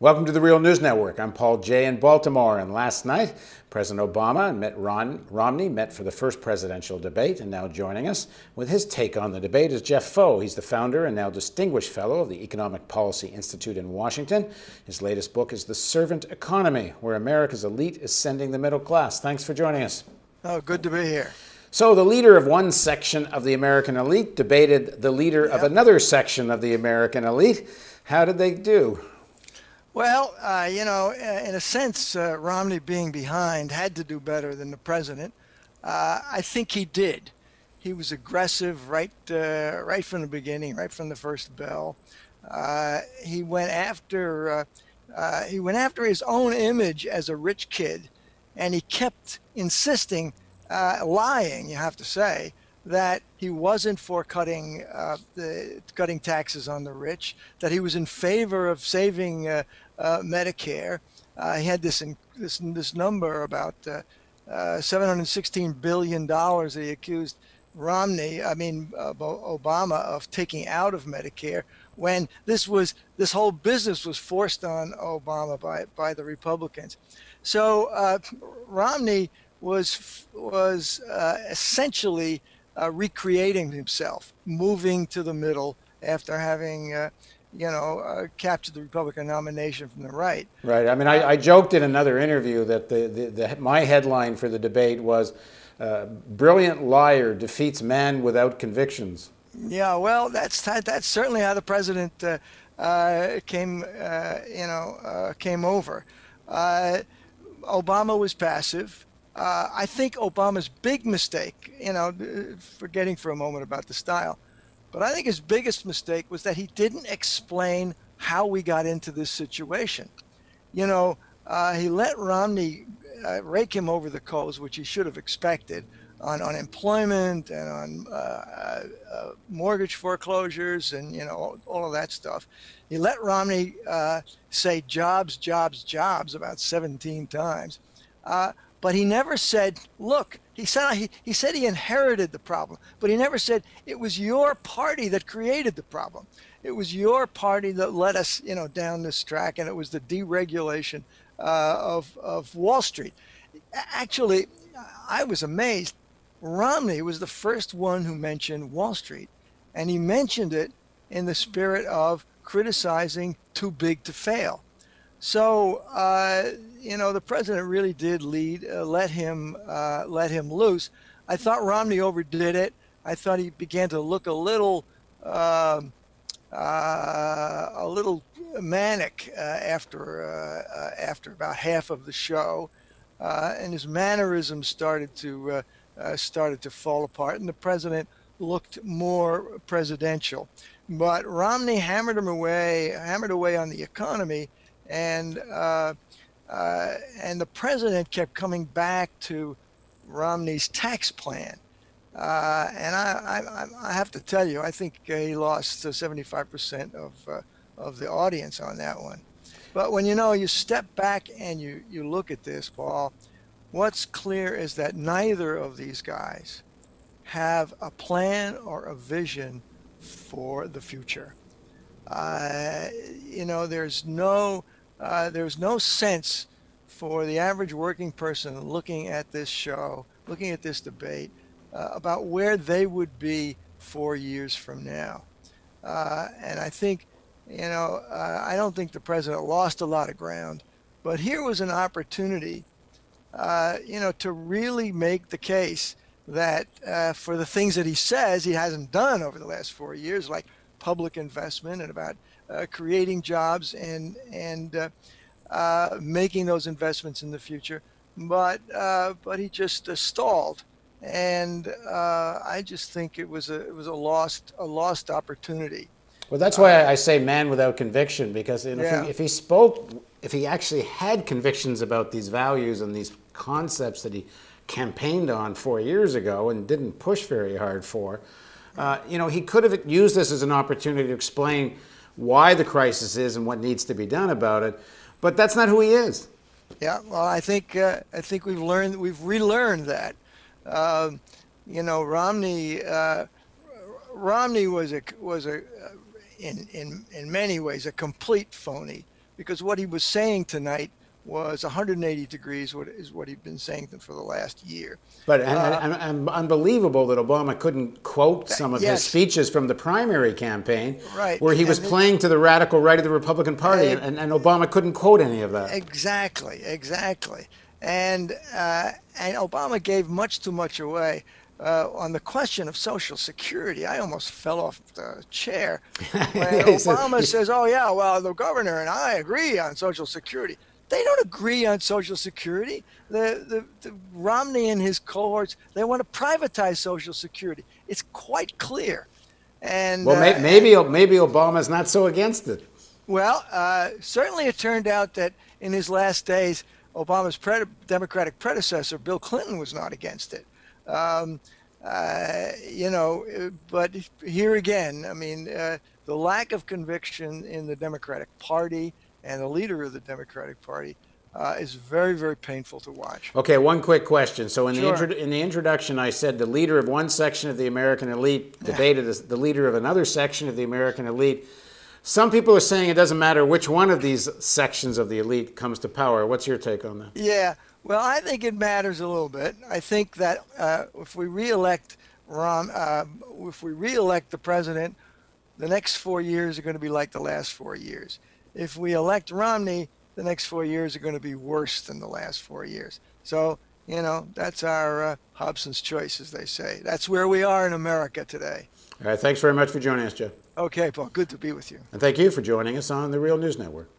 Welcome to the Real News Network. I'm Paul Jay in Baltimore, and last night, President Obama and Mitt Romney met for the first presidential debate, and now joining us with his take on the debate is Jeff Foe. He's the founder and now distinguished fellow of the Economic Policy Institute in Washington. His latest book is The Servant Economy, where America's elite is sending the middle class. Thanks for joining us. Oh, good to be here. So the leader of one section of the American elite debated the leader of another section of the American elite. How did they do? Well, in a sense, Romney being behind had to do better than the president. I think he did. He was aggressive right from the beginning, right from the first bell. He went after his own image as a rich kid, and he kept insisting, lying, you have to say, that he wasn't for cutting taxes on the rich, that he was in favor of saving Medicare. He had this number about $716 billion that he accused Obama of taking out of Medicare, when this whole business was forced on Obama by the Republicans. So Romney was essentially recreating himself, moving to the middle after having captured the Republican nomination from the right. Right. I mean, I joked in another interview that my headline for the debate was "Brilliant Liar Defeats Man Without Convictions." Yeah, well, that's certainly how the president came over. Obama was passive. I think Obama's big mistake, forgetting for a moment about the style, but I think his biggest mistake was that he didn't explain how we got into this situation. He let Romney rake him over the coals, which he should have expected, on unemployment and on mortgage foreclosures and, all of that stuff. He let Romney say jobs, jobs, jobs about 17 times. But he never said, look, he said he inherited the problem, but he never said it was your party that created the problem. It was your party that led us, down this track, and it was the deregulation of Wall Street. Actually, I was amazed. Romney was the first one who mentioned Wall Street, and he mentioned it in the spirit of criticizing too big to fail. So, the president really did let him loose. I thought Romney overdid it. I thought he began to look a little manic after about half of the show, and his mannerisms started to fall apart, and the president looked more presidential. But Romney hammered away on the economy. And the president kept coming back to Romney's tax plan, and I have to tell you, I think he lost 75% of the audience on that one. But when you step back and you look at this, Paul, what's clear is that neither of these guys have a plan or a vision for the future. There's no sense for the average working person looking at this show, looking at this debate, about where they would be 4 years from now. And I think, I don't think the president lost a lot of ground, but here was an opportunity, to really make the case that for the things that he says he hasn't done over the last 4 years, like public investment and about creating jobs and making those investments in the future, but he just stalled, and I just think it was a lost opportunity. Well, that's why I say man without conviction, because if he actually had convictions about these values and these concepts that he campaigned on 4 years ago and didn't push very hard for, he could have used this as an opportunity to explain why the crisis is and what needs to be done about it. But that's not who he is. Yeah, well, I think we've relearned that. Romney was in many ways a complete phony. because what he was saying tonight was 180 degrees, what he'd been saying for the last year. But and unbelievable that Obama couldn't quote some of his speeches from the primary campaign, right, where he was playing to the radical right of the Republican Party, and Obama couldn't quote any of that. Exactly. And Obama gave much too much away. On the question of Social Security, I almost fell off the chair when Obama says, "Oh yeah, well the governor and I agree on Social Security." They don't agree on Social Security. The Romney and his cohorts, they want to privatize Social Security. It's quite clear. And well, maybe Obama's not so against it. Well, certainly it turned out that in his last days, Obama's Democratic predecessor, Bill Clinton, was not against it. You know, but here again, I mean, the lack of conviction in the Democratic Party and the leader of the Democratic Party is very, very painful to watch. Okay, one quick question. So in Sure. in the introduction, I said the leader of one section of the American elite debated as the leader of another section of the American elite. Some people are saying it doesn't matter which one of these sections of the elite comes to power. What's your take on that? Yeah, well, I think it matters a little bit. I think that if we reelect the president, the next 4 years are going to be like the last 4 years. If we elect Romney, the next 4 years are going to be worse than the last 4 years. So, you know, that's our Hobson's choice, as they say. That's where we are in America today. All right, thanks very much for joining us, Jeff. Okay, Paul, good to be with you. And thank you for joining us on the Real News Network.